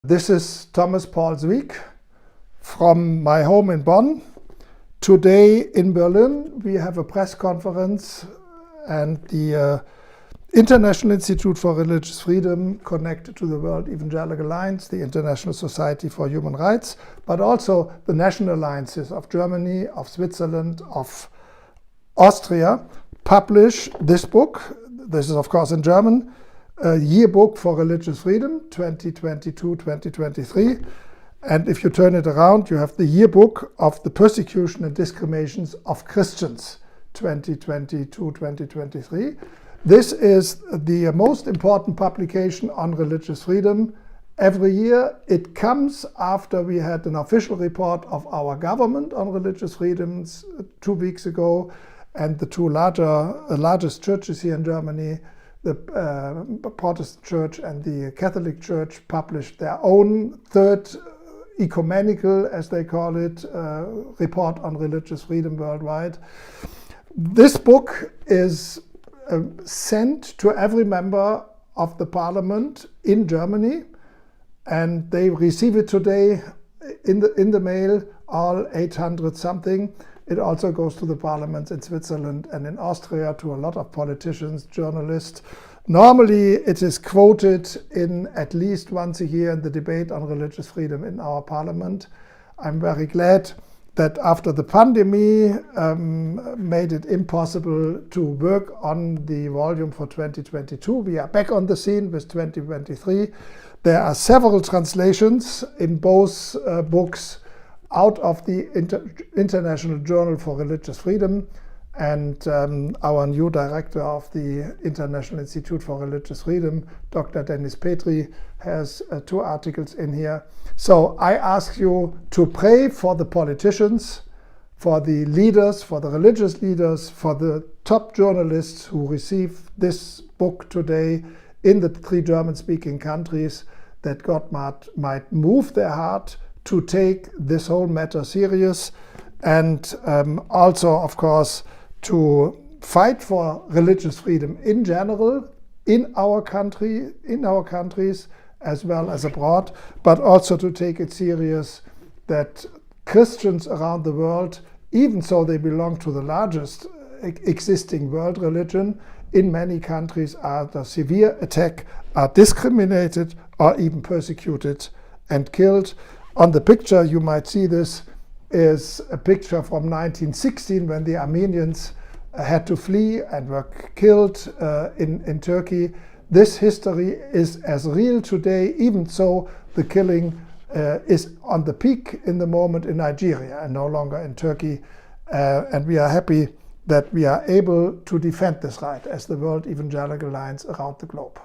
This is Thomas Paul Zwick from my home in Bonn. Today in Berlin we have a press conference and the International Institute for Religious Freedom connected to the World Evangelical Alliance, the International Society for Human Rights, but also the national alliances of Germany, of Switzerland, of Austria publish this book. This is of course in German. A Yearbook for Religious Freedom 2022-2023, and if you turn it around you have the Yearbook of the Persecution and Discriminations of Christians 2022-2023. This is the most important publication on religious freedom every year. It comes after we had an official report of our government on religious freedoms 2 weeks ago, and the two largest churches here in Germany, the Protestant Church and the Catholic Church, published their own third ecumenical, as they call it, report on religious freedom worldwide. This book is sent to every member of the parliament in Germany, and they receive it today in the mail, all 800 something. It also goes to the parliaments in Switzerland and in Austria, to a lot of politicians, journalists. Normally it is quoted in at least once a year in the debate on religious freedom in our parliament. I'm very glad that after the pandemic made it impossible to work on the volume for 2022, we are back on the scene with 2023. There are several translations in both books out of the International Journal for Religious Freedom, and our new director of the International Institute for Religious Freedom, Dr. Dennis Petri, has 2 articles in here. So I ask you to pray for the politicians, for the leaders, for the religious leaders, for the top journalists who receive this book today in the 3 German-speaking countries, that God might move their heart to take this whole matter serious, and also, of course, to fight for religious freedom in general in our country, in our countries, as well as abroad, but also to take it serious that Christians around the world, even though they belong to the largest existing world religion, in many countries are under severe attack, are discriminated, or even persecuted and killed. On the picture, you might see this, is a picture from 1916 when the Armenians had to flee and were killed in Turkey. This history is as real today, even so the killing is on the peak in the moment in Nigeria and no longer in Turkey. And we are happy that we are able to defend this right as the World Evangelical Alliance around the globe.